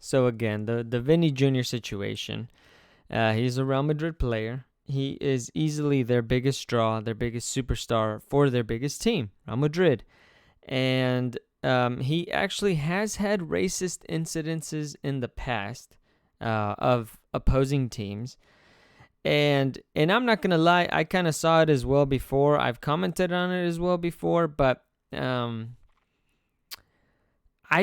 So again, the Vini Jr. situation. He's a Real Madrid player. He is easily their biggest draw, their biggest superstar for their biggest team, Real Madrid. And he actually has had racist incidences in the past of opposing teams. And I'm not gonna lie, I kind of saw it as well before. I've commented on it as well before, but I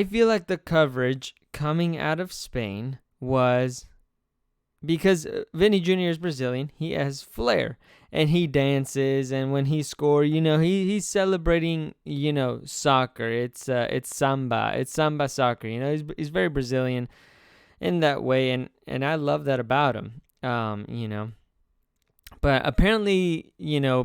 feel like the coverage coming out of Spain was because Vini Jr. is Brazilian. He has flair and he dances, and when he scores, he's celebrating, soccer. It's samba soccer. He's very Brazilian in that way, and I love that about him. But apparently,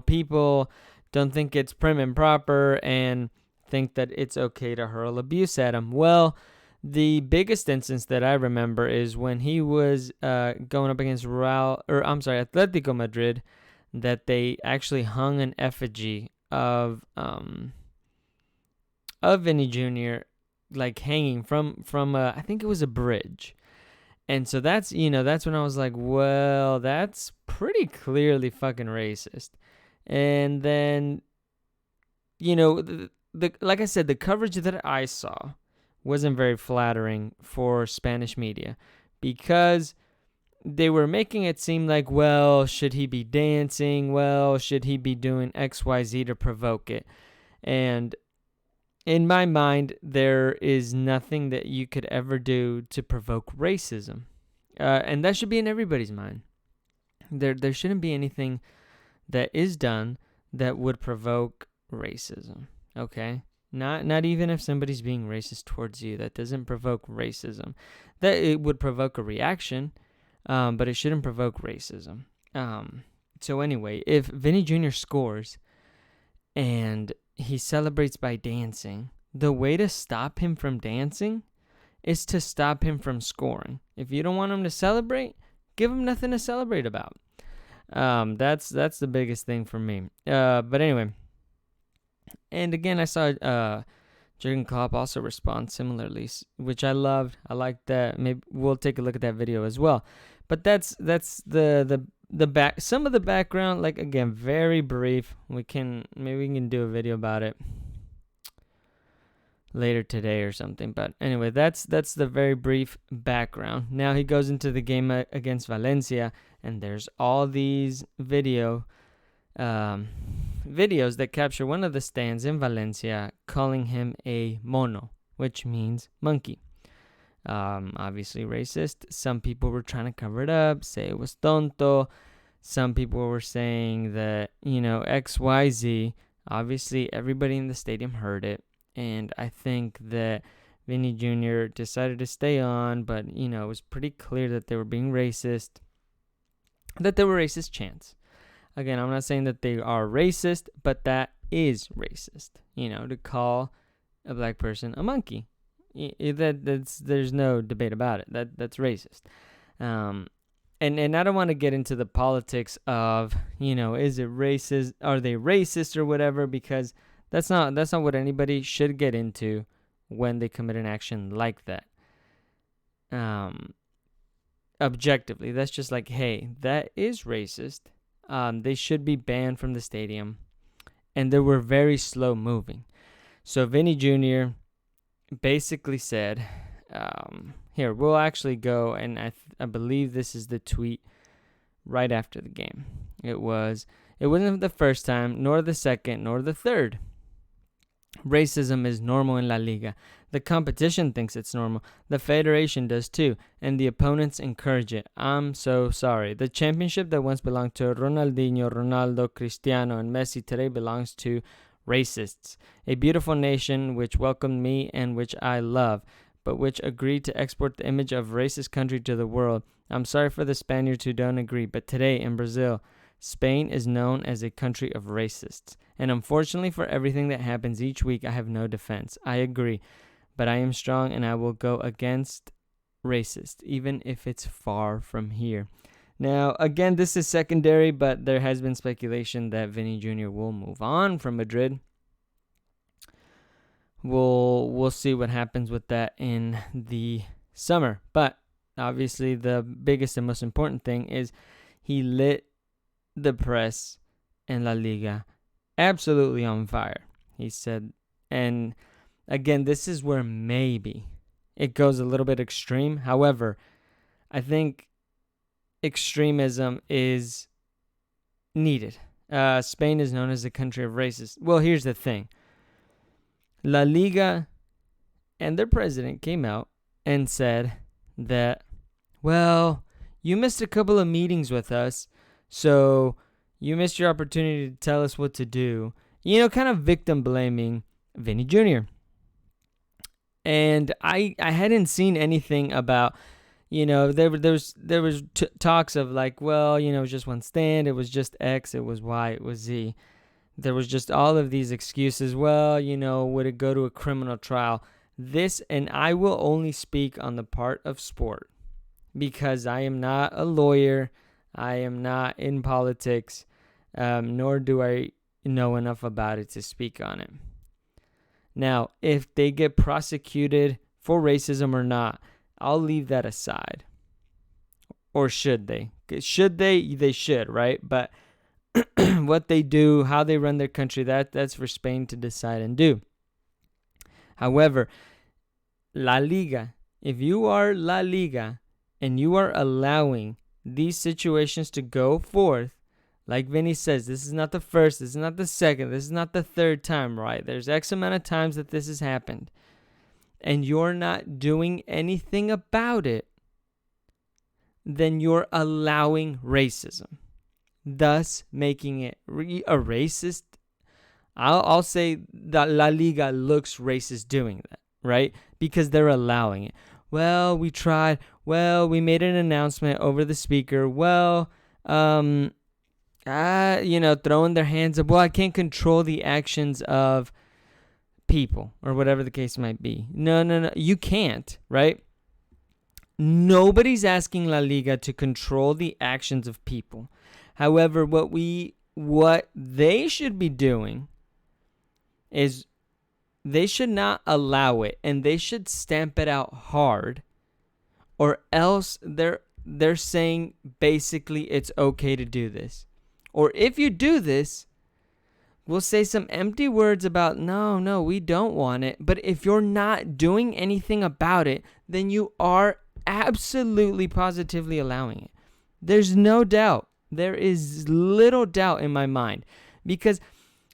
people don't think it's prim and proper and think that it's okay to hurl abuse at him. Well, the biggest instance that I remember is when he was going up against Atletico Madrid, that they actually hung an effigy of Vinny Jr. like hanging from I think it was a bridge. And so that's when I was like, well, that's pretty clearly fucking racist. And then, like I said, the coverage that I saw wasn't very flattering for Spanish media because they were making it seem like, well, should he be dancing? Well, should he be doing XYZ to provoke it? And in my mind, there is nothing that you could ever do to provoke racism. And that should be in everybody's mind. There shouldn't be anything that is done that would provoke racism. Okay? Not even if somebody's being racist towards you. That doesn't provoke racism. That it would provoke a reaction, but it shouldn't provoke racism. So anyway, if Vinny Jr. scores and he celebrates by dancing, the way to stop him from dancing is to stop him from scoring. If you don't want him to celebrate, give him nothing to celebrate about. That's the biggest thing for me. But anyway, and again, I saw Jurgen Klopp also respond similarly, which I loved. I liked that. Maybe we'll take a look at that video as well. But that's the back, some of the background, like, again, very brief. Maybe we can do a video about it later today or something. But anyway, that's the very brief background. Now he goes into the game against Valencia, and there's all these videos that capture one of the stands in Valencia calling him a mono, which means monkey. Obviously racist. Some people were trying to cover it up, say it was tonto. Some people were saying that, XYZ. Obviously, everybody in the stadium heard it. And I think that Vinny Jr. decided to stay on, but, it was pretty clear that they were being racist, that they were racist chants. Again, I'm not saying that they are racist, but that is racist, to call a black person a monkey. There's no debate about it. That's racist. And I don't want to get into the politics of, is it racist? Are they racist or whatever? Because that's not what anybody should get into when they commit an action like that. Objectively, that's just like, hey, that is racist. They should be banned from the stadium, and they were very slow moving. So Vinny Jr. basically said, here, we'll actually go, and I believe this is the tweet right after the game. It wasn't the first time, nor the second, nor the third. Racism is normal in La Liga. The competition thinks it's normal. The federation does too, and the opponents encourage it. I'm so sorry. The championship that once belonged to Ronaldinho, Ronaldo, Cristiano, and Messi today belongs to racists. A beautiful nation which welcomed me and which I love, but which agreed to export the image of a racist country to the world. I'm sorry for the Spaniards who don't agree, but today in Brazil, Spain is known as a country of racists. And unfortunately for everything that happens each week, I have no defense. I agree, but I am strong and I will go against racist, even if it's far from here. Now, again, this is secondary, but there has been speculation that Vinny Jr. will move on from Madrid. We'll see what happens with that in the summer. But obviously, the biggest and most important thing is he lit the press and La Liga absolutely on fire. He said, and again, this is where maybe it goes a little bit extreme. However, I think extremism is needed. Spain is known as the country of racists. Well, here's the thing. La Liga and their president came out and said that, well, you missed a couple of meetings with us, so you missed your opportunity to tell us what to do. Kind of victim blaming Vini Jr. And I hadn't seen anything about, there was talks of like, well, it was just one stand, it was just X, it was Y, it was Z. There was just all of these excuses. Well, would it go to a criminal trial? This, and I will only speak on the part of sport because I am not a lawyer. I am not in politics, nor do I know enough about it to speak on it. Now, if they get prosecuted for racism or not, I'll leave that aside. Or should they? Should they? They should, right? But what they do, how they run their country, that's for Spain to decide and do. However, La Liga, if you are La Liga and you are allowing these situations to go forth, like Vini says, this is not the first, this is not the second, this is not the third time, right? There's X amount of times that this has happened. And you're not doing anything about it, then you're allowing racism, thus making it a racist. I'll say that La Liga looks racist doing that, right? Because they're allowing it. Well, we tried. Well, we made an announcement over the speaker. Well, throwing their hands up. Well, I can't control the actions of people or whatever the case might be. No. You can't, right? Nobody's asking La Liga to control the actions of people. However, what they should be doing is they should not allow it, and they should stamp it out hard, or else they're saying basically it's okay to do this. Or if you do this, we'll say some empty words about no, we don't want it. But if you're not doing anything about it, then you are absolutely positively allowing it. There's no doubt. There is little doubt in my mind. Because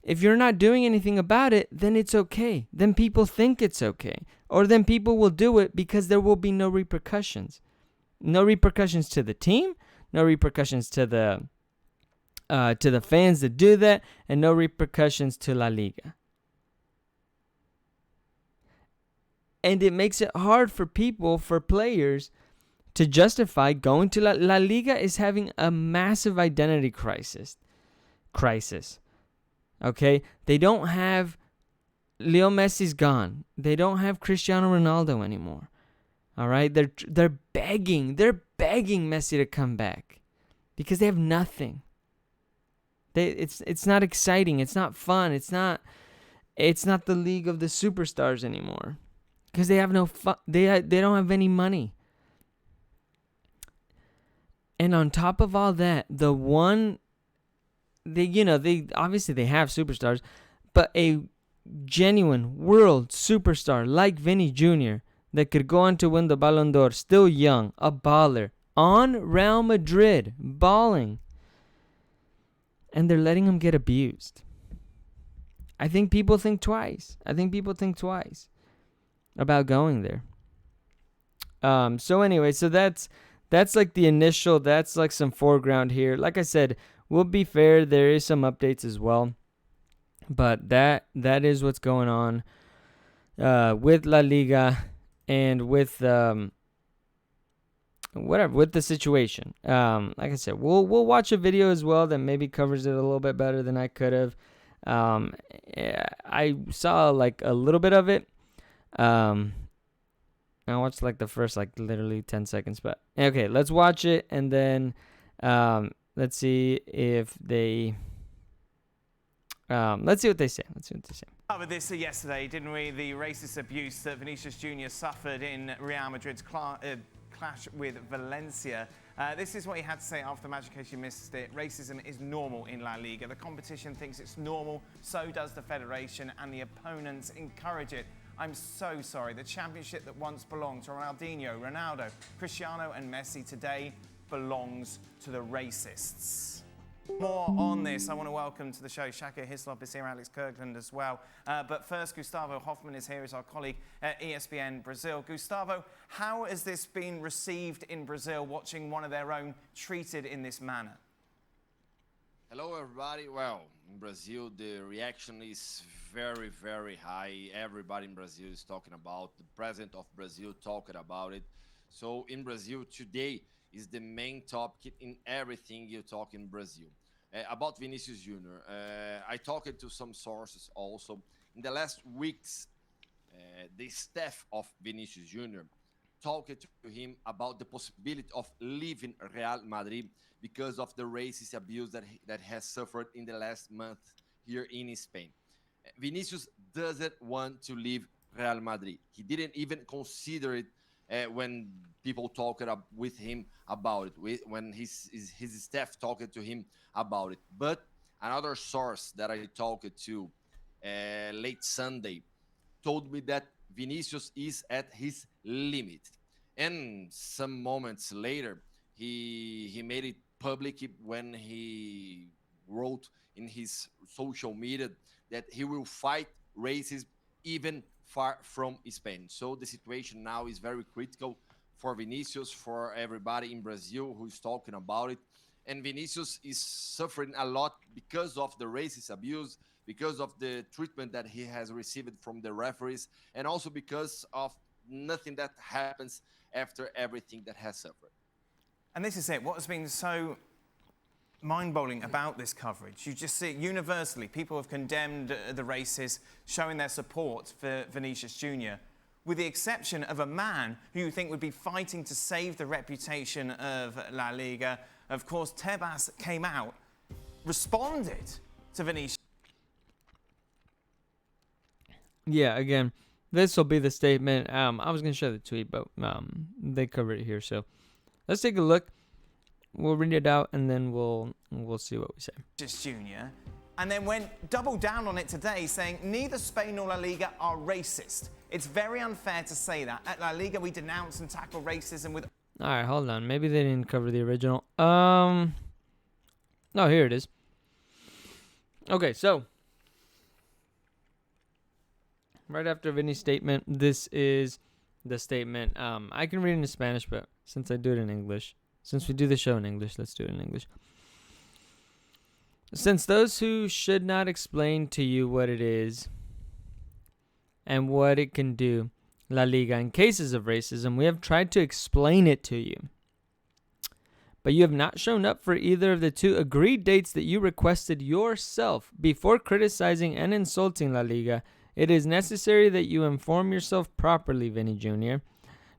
if you're not doing anything about it, then it's okay. Then people think it's okay. Or then people will do it because there will be no repercussions. No repercussions to the team, no repercussions to the fans that do that, and no repercussions to La Liga. And it makes it hard for players, to justify going to La Liga is having a massive identity crisis. Okay? They don't have Leo Messi's gone. They don't have Cristiano Ronaldo anymore. All right? They're begging Messi to come back because they have nothing. It's not exciting. It's not fun. It's not the league of the superstars anymore because they have no fun. They don't have any money. And on top of all that, they obviously have superstars, but a genuine world superstar like Vini Jr. that could go on to win the Ballon d'Or, still young, a baller, on Real Madrid, balling. And they're letting him get abused. I think people think twice. About going there. So anyway, so that's like the initial, that's like some foreground here. Like I said, we'll be fair, there is some updates as well. But that is what's going on with La Liga and with with the situation. Like I said, we'll watch a video as well that maybe covers it a little bit better than I could have. I saw like a little bit of it. I watched like the first like literally 10 seconds, but okay, let's watch it and then let's see if they let's see what they say. Covered this yesterday, didn't we? The racist abuse that Vinicius Jr. suffered in Real Madrid's clash with Valencia. This is what he had to say after the match, in case you missed it. Racism is normal in La Liga. The competition thinks it's normal, so does the federation, and the opponents encourage it. I'm so sorry. The championship that once belonged to Ronaldinho, Ronaldo, Cristiano and Messi today belongs to the racists. More on this. I want to welcome to the show Shaka Hislop is here, Alex Kirkland as well. But first, Gustavo Hoffman is here as our colleague at ESPN Brazil. Gustavo, how has this been received in Brazil, watching one of their own treated in this manner? Hello, everybody. Well, in Brazil, the reaction is very, very high. Everybody in Brazil is talking about the president of Brazil talking about it. So in Brazil today is the main topic in everything you talk in Brazil. About Vinicius Jr., I talked to some sources also. In the last weeks, the staff of Vinicius Jr. talked to him about the possibility of leaving Real Madrid because of the racist abuse that has suffered in the last month here in Spain. Vinicius doesn't want to leave Real Madrid. He didn't even consider it when people talked with him about it, when his staff talked to him about it. But another source that I talked to late Sunday told me that Vinicius is at his limit. And some moments later, he made it public when he wrote in his social media that he will fight racism even far from Spain. So the situation now is very critical for Vinicius, for everybody in Brazil who is talking about it. And Vinicius is suffering a lot because of the racist abuse, because of the treatment that he has received from the referees, and also because of nothing that happens after everything that has suffered. And this is it. What has been so mind-boggling about this coverage? You just see it universally. People have condemned the races, showing their support for Vinicius Jr., with the exception of a man who you think would be fighting to save the reputation of La Liga. Of course, Tebas came out, responded to Vinicius. Yeah, again, this will be the statement. I was going to show the tweet, but they covered it here. So let's take a look. We'll read it out, and then we'll see what we say. Jr. And then went double down on it today, saying neither Spain nor La Liga are racist. It's very unfair to say that. At La Liga, we denounce and tackle racism with... All right, hold on. Maybe they didn't cover the original. No, here it is. Okay, so right after Vini's statement, this is the statement. I can read it in Spanish, but since I do it in English, since we do the show in English, let's do it in English. Since those who should not explain to you what it is and what it can do, La Liga, in cases of racism, we have tried to explain it to you. But you have not shown up for either of the two agreed dates that you requested yourself. Before criticizing and insulting La Liga, it is necessary that you inform yourself properly, Vini Jr.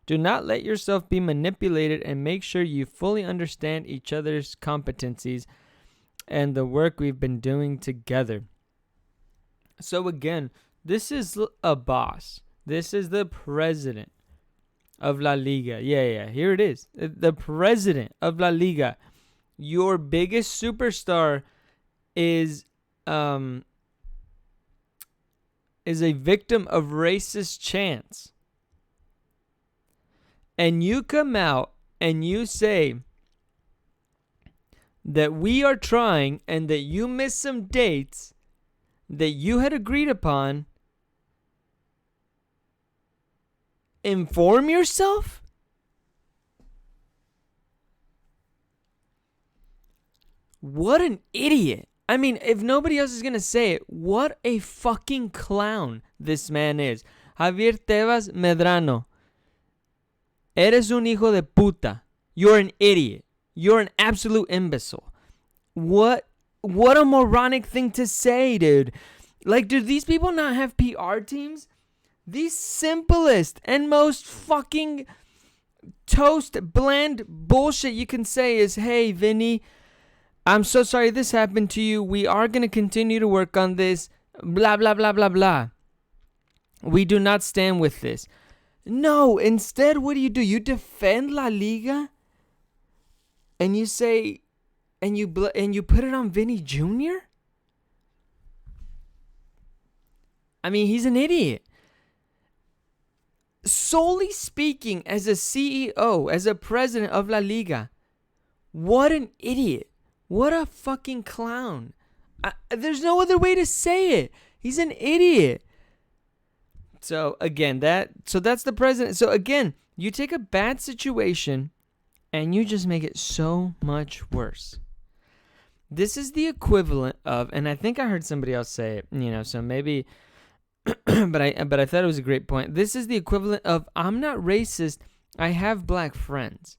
Do not let yourself be manipulated, and make sure you fully understand each other's competencies and the work we've been doing together. So again, this is a boss. This is the president of La Liga. Yeah, here it is. The president of La Liga. Your biggest superstar is a victim of racist chants. And you come out and you say that we are trying and that you missed some dates that you had agreed upon. Inform yourself? What an idiot. I mean, if nobody else is going to say it, what a fucking clown this man is. Javier Tebas Medrano. Eres un hijo de puta. You're an idiot. You're an absolute imbecile. What a moronic thing to say, dude. Like, do these people not have PR teams? The simplest and most fucking toast, bland bullshit you can say is, hey, Vini, I'm so sorry this happened to you. We are going to continue to work on this. Blah, blah, blah, blah, blah. We do not stand with this. No, instead, what do? You defend La Liga, and you say, and you put it on Vini Jr.? I mean, he's an idiot. Solely speaking, as a CEO, as a president of La Liga, what an idiot. What a fucking clown. There's no other way to say it. He's an idiot. So again, that's the president. So again, you take a bad situation and you just make it so much worse. This is the equivalent of, and I think I heard somebody else say it, so maybe but I thought it was a great point. This is the equivalent of, I'm not racist, I have black friends.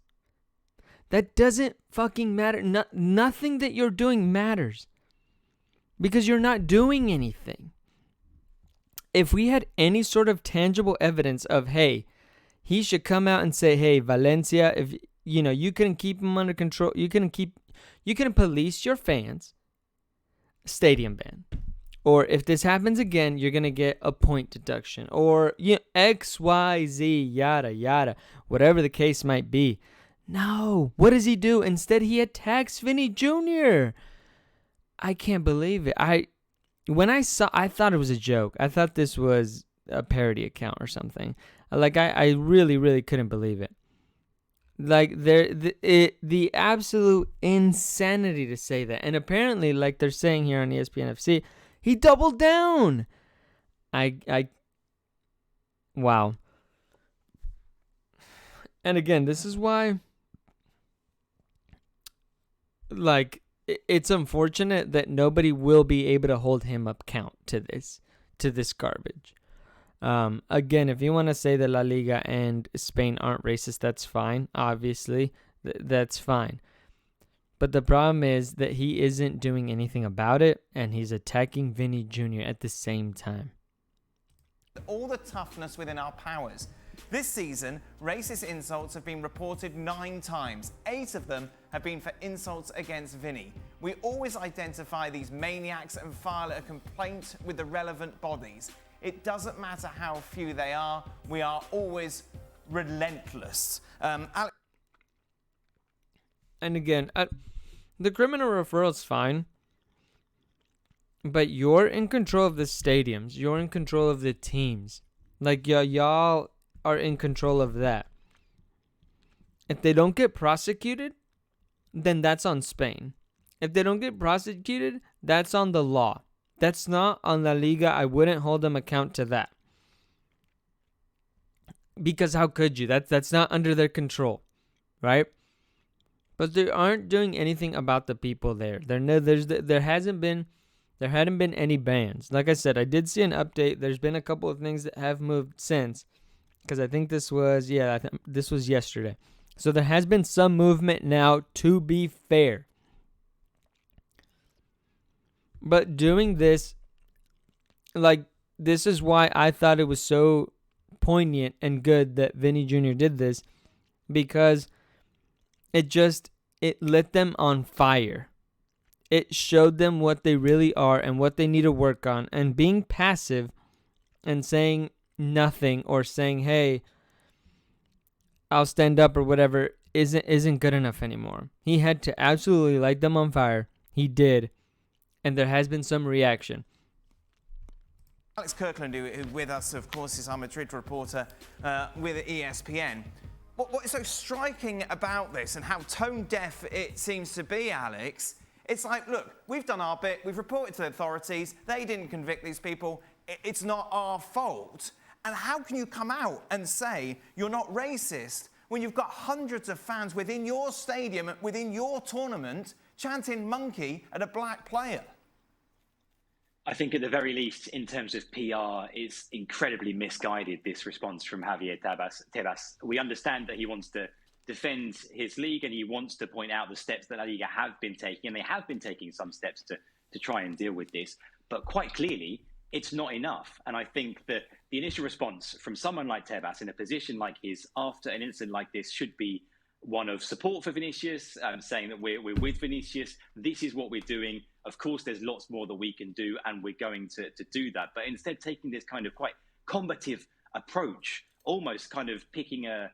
That doesn't fucking matter. Nothing that you're doing matters. Because you're not doing anything. If we had any sort of tangible evidence of, hey, he should come out and say, hey, Valencia, if you can keep him under control, you can police your fans, stadium ban. Or if this happens again, you're going to get a point deduction. Or X, Y, Z, yada, yada, whatever the case might be. No. What does he do? Instead, he attacks Vini Jr. I can't believe it. I thought it was a joke. I thought this was a parody account or something. I really, really couldn't believe it. The absolute insanity to say that. And apparently, like they're saying here on ESPN FC, he doubled down. Wow. And again, this is why, it's unfortunate that nobody will be able to hold him account to this garbage. Again, if you want to say that La Liga and Spain aren't racist, that's fine. Obviously, that's fine. But the problem is that he isn't doing anything about it, and he's attacking Vini Jr. at the same time. All the toughness within our powers. This season, racist insults have been reported 9 times. 8 of them have been for insults against Vini. We always identify these maniacs and file a complaint with the relevant bodies. It doesn't matter how few they are, we are always relentless. And again, the criminal referral is fine, but you're in control of the stadiums. You're in control of the teams. Y'all are in control of that. If they don't get prosecuted, then that's on Spain. If they don't get prosecuted, that's on the law. That's not on La Liga. I wouldn't hold them account to that. Because how could you? That's not under their control, right? But they aren't doing anything about the people there. There hadn't been any bans. Like I said, I did see an update. There's been a couple of things that have moved since, because I think this was yesterday. So there has been some movement now, to be fair. But doing this, this is why I thought it was so poignant and good that Vini Jr. did this, because it lit them on fire. It showed them what they really are and what they need to work on. And being passive and saying nothing, or saying, hey, I'll stand up or whatever, isn't good enough anymore. He had to absolutely light them on fire. He did. And there has been some reaction. Alex Kirkland, who with us, of course, is our Madrid reporter with ESPN. What is so striking about this, and how tone-deaf it seems to be, Alex, it's like, look, we've done our bit, we've reported to the authorities, they didn't convict these people, it's not our fault. And how can you come out and say you're not racist when you've got hundreds of fans within your stadium, within your tournament, chanting monkey at a black player? I think at the very least, in terms of PR, it's incredibly misguided, this response from Javier Tebas. We understand that he wants to defend his league, and he wants to point out the steps that La Liga have been taking, and they have been taking some steps to try and deal with this. But quite clearly, it's not enough. And I think that the initial response from someone like Tebas in a position like his after an incident like this should be one of support for Vinicius, saying that we're with Vinicius. This is what we're doing. Of course, there's lots more that we can do, and we're going to do that. But instead, taking this kind of quite combative approach, almost kind of picking a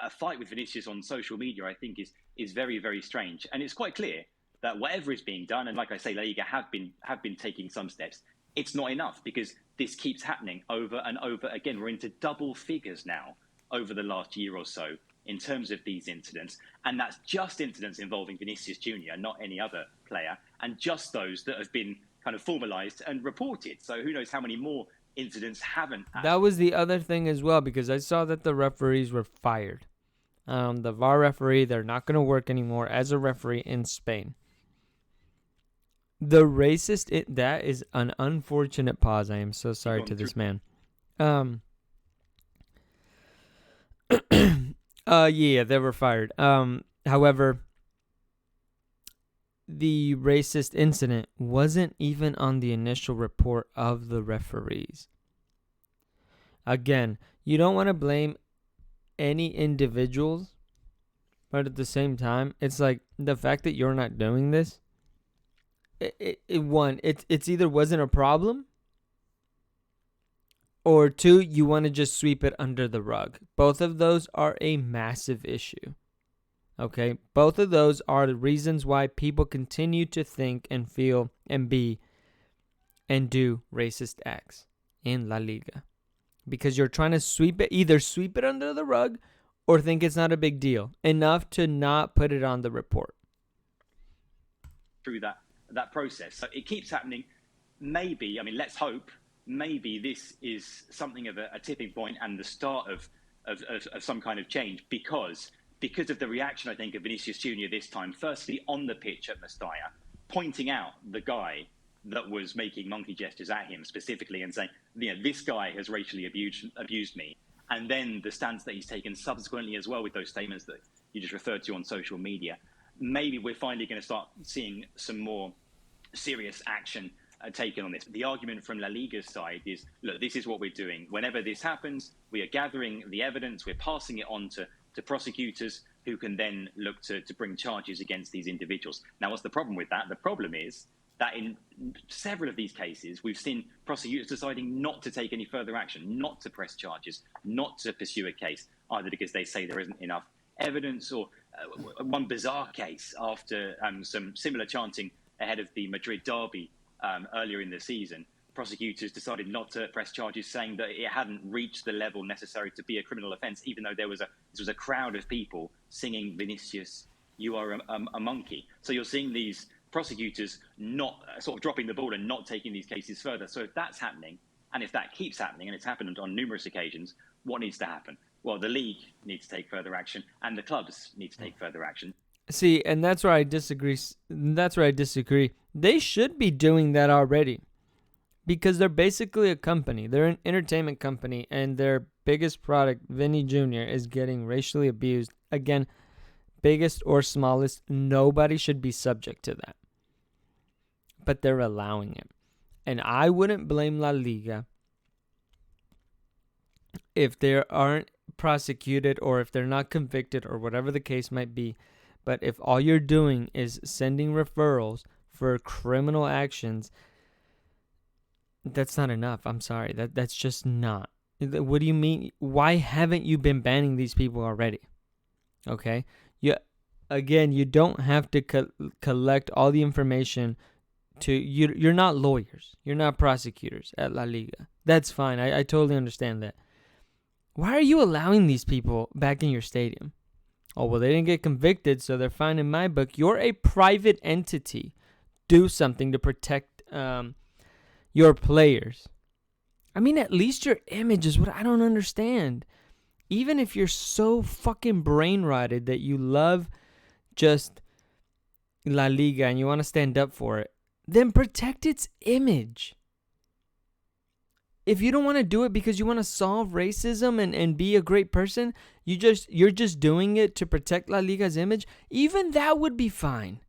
fight with Vinicius on social media, I think is very, very strange. And it's quite clear that whatever is being done, and like I say, La Liga have been taking some steps, it's not enough because this keeps happening over and over again. We're into double figures now over the last year or so in terms of these incidents. And that's just incidents involving Vinicius Jr., not any other player, and just those that have been kind of formalized and reported. So who knows how many more incidents haven't. That was the other thing as well, because I saw that the referees were fired. The VAR referee, they're not going to work anymore as a referee in Spain. The racist, that is an unfortunate pause. I am so sorry to this man. Yeah, they were fired. However, the racist incident wasn't even on the initial report of the referees. Again, you don't want to blame any individuals, but at the same time, it's like the fact that you're not doing this, it's either wasn't a problem, or two, you want to just sweep it under the rug. Both of those are a massive issue. Okay? Both of those are the reasons why people continue to think and feel and be and do racist acts in La Liga. Because you're trying to either sweep it under the rug or think it's not a big deal enough to not put it on the report. Through that process. So it keeps happening. Maybe, I mean, let's hope, maybe this is something of a tipping point and the start of some kind of change because of the reaction, I think, of Vinicius Jr. this time. Firstly, on the pitch at Mestalla, pointing out the guy that was making monkey gestures at him specifically and saying, this guy has racially abused me. And then the stance that he's taken subsequently as well with those statements that you just referred to on social media. Maybe we're finally going to start seeing some more serious action taken on this. The argument from La Liga's side is, look, this is what we're doing. Whenever this happens, we are gathering the evidence, we're passing it on to prosecutors who can then look to bring charges against these individuals. Now, what's the problem with that? The problem is that in several of these cases, we've seen prosecutors deciding not to take any further action, not to press charges, not to pursue a case, either because they say there isn't enough evidence or one bizarre case after some similar chanting ahead of the Madrid derby earlier in the season. Prosecutors decided not to press charges, saying that it hadn't reached the level necessary to be a criminal offence, even though this was a crowd of people singing "Vinicius, you are a monkey." So you're seeing these prosecutors not sort of dropping the ball and not taking these cases further. So if that's happening, and if that keeps happening, and it's happened on numerous occasions, what needs to happen? Well, the league needs to take further action, and the clubs need to take further action. See, and that's where I disagree. They should be doing that already. Because they're basically a company. They're an entertainment company, and their biggest product, Vini Jr., is getting racially abused. Again, biggest or smallest, nobody should be subject to that. But they're allowing it. And I wouldn't blame La Liga if they aren't prosecuted or if they're not convicted or whatever the case might be. But if all you're doing is sending referrals for criminal actions, that's not enough. I'm sorry. That's just not. What do you mean? Why haven't you been banning these people already? Okay? You don't have to collect all the information you're not lawyers. You're not prosecutors at La Liga. That's fine. I totally understand that. Why are you allowing these people back in your stadium? Oh, well, they didn't get convicted, so they're fine in my book. You're a private entity. Do something to protect your players. I mean, at least your image is what I don't understand. Even if you're so fucking brain rotted that you love just La Liga and you want to stand up for it, then protect its image. If you don't want to do it because you want to solve racism and be a great person, you're just doing it to protect La Liga's image, even that would be fine.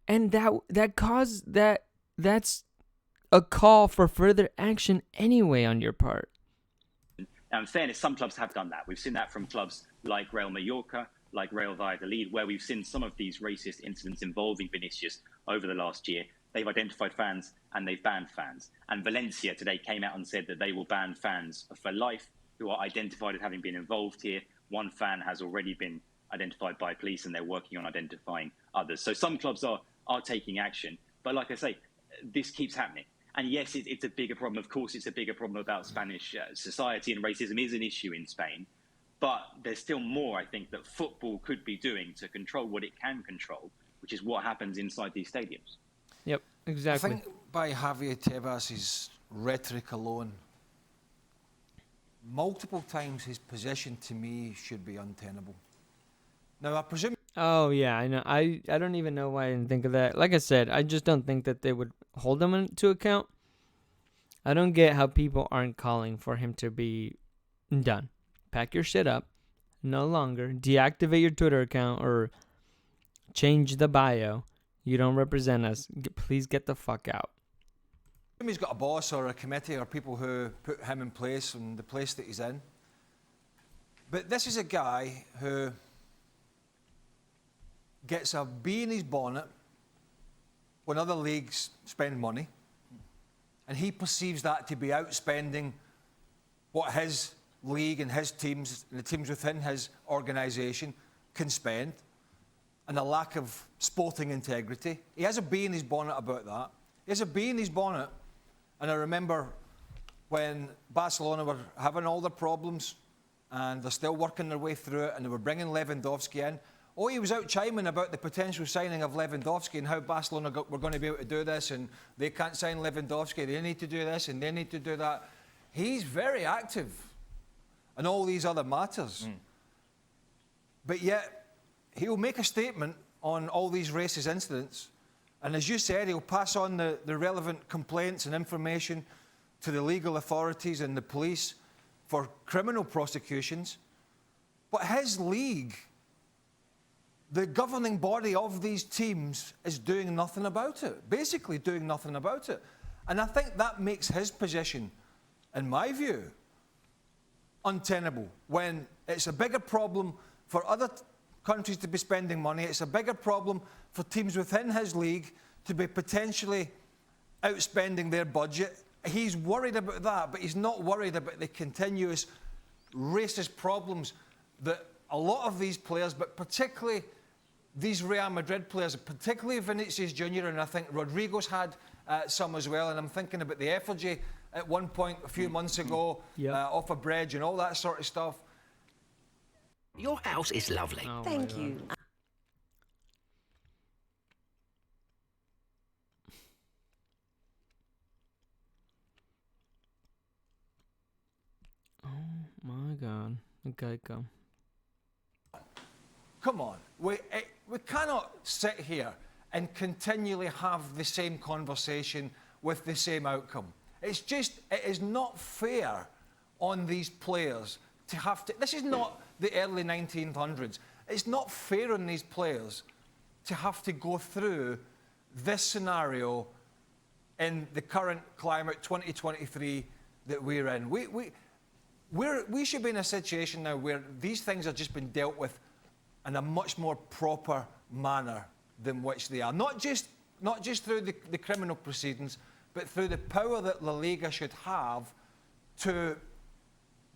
And that's a call for further action anyway on your part. Now, in fairness, some clubs have done that. We've seen that from clubs like Real Mallorca, like Real Valladolid, where we've seen some of these racist incidents involving Vinicius over the last year. They've identified fans and they've banned fans. And Valencia today came out and said that they will ban fans for life who are identified as having been involved here. One fan has already been identified by police and they're working on identifying others. So some clubs are taking action. But like I say, this keeps happening. And yes, it's a bigger problem. Of course, it's a bigger problem about Spanish society, and racism is an issue in Spain. But there's still more, I think, that football could be doing to control what it can control, which is what happens inside these stadiums. Yep, exactly. I think by Javier Tebas' rhetoric alone, multiple times his position to me should be untenable. Now, I presume... Oh, yeah, I know. I don't even know why I didn't think of that. Like I said, I just don't think that they would hold him to account. I don't get how people aren't calling for him to be done. Pack your shit up. No longer. Deactivate your Twitter account or change the bio. You don't represent us. Please get the fuck out. He's got a boss or a committee or people who put him in place and the place that he's in. But this is a guy who gets a bee in his bonnet when other leagues spend money, and he perceives that to be outspending what his league and his teams and the teams within his organisation can spend, and a lack of sporting integrity. He has a bee in his bonnet about that. He has a bee in his bonnet, and I remember when Barcelona were having all their problems and they're still working their way through it, and they were bringing Lewandowski in. Oh, he was out chiming about the potential signing of Lewandowski and how Barcelona were going to be able to do this, and they can't sign Lewandowski, they need to do this and they need to do that. He's very active in all these other matters. But yet, he'll make a statement on all these racist incidents, and as you said, he'll pass on the relevant complaints and information to the legal authorities and the police for criminal prosecutions. But his league, the governing body of these teams, is doing nothing about it, basically doing nothing about it. And I think that makes his position, in my view, untenable. When it's a bigger problem for other countries to be spending money, it's a bigger problem for teams within his league to be potentially outspending their budget. He's worried about that, but he's not worried about the continuous racist problems that a lot of these players, but particularly these Real Madrid players, particularly Vinicius Jr., and I think Rodrigo's had some as well, and I'm thinking about the effigy at one point a few months ago off a bridge and all that sort of stuff. Your house is lovely. Oh, Thank you. Oh my God. Geico. Come on, we cannot sit here and continually have the same conversation with the same outcome. It is not fair on these players to have to, this is not the early 1900s, it's not fair on these players to have to go through this scenario in the current climate, 2023, that we're in. We should be in a situation now where these things are just being dealt with in a much more proper manner than which they are. Not just through the criminal proceedings, but through the power that La Liga should have to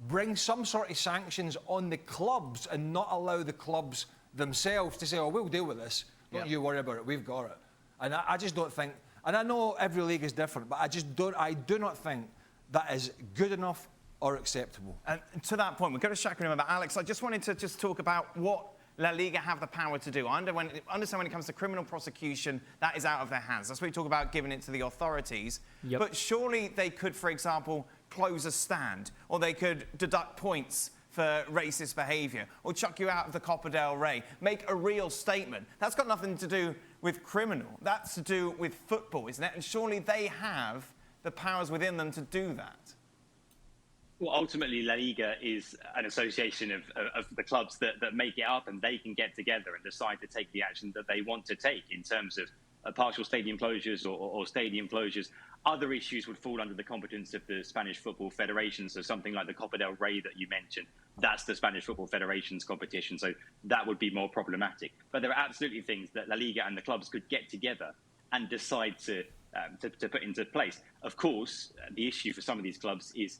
bring some sort of sanctions on the clubs and not allow the clubs themselves to say, oh, we'll deal with this. Don't you worry about it, we've got it. And I just don't think, and I know every league is different, but I do not think that is good enough or acceptable. And to that point, we're going to Shaq in a moment. Alex, I just wanted to talk about what La Liga have the power to do. I understand when it comes to criminal prosecution, that is out of their hands. That's what we talk about, giving it to the authorities. Yep. But surely they could, for example, close a stand, or they could deduct points for racist behaviour, or chuck you out of the Copa del Rey, make a real statement. That's got nothing to do with criminal. That's to do with football, isn't it? And surely they have the powers within them to do that. Well, ultimately, La Liga is an association of the clubs that make it up, and they can get together and decide to take the action that they want to take in terms of partial stadium closures or stadium closures. Other issues would fall under the competence of the Spanish Football Federation. So something like the Copa del Rey that you mentioned, that's the Spanish Football Federation's competition. So that would be more problematic. But there are absolutely things that La Liga and the clubs could get together and decide to put into place. Of course, the issue for some of these clubs is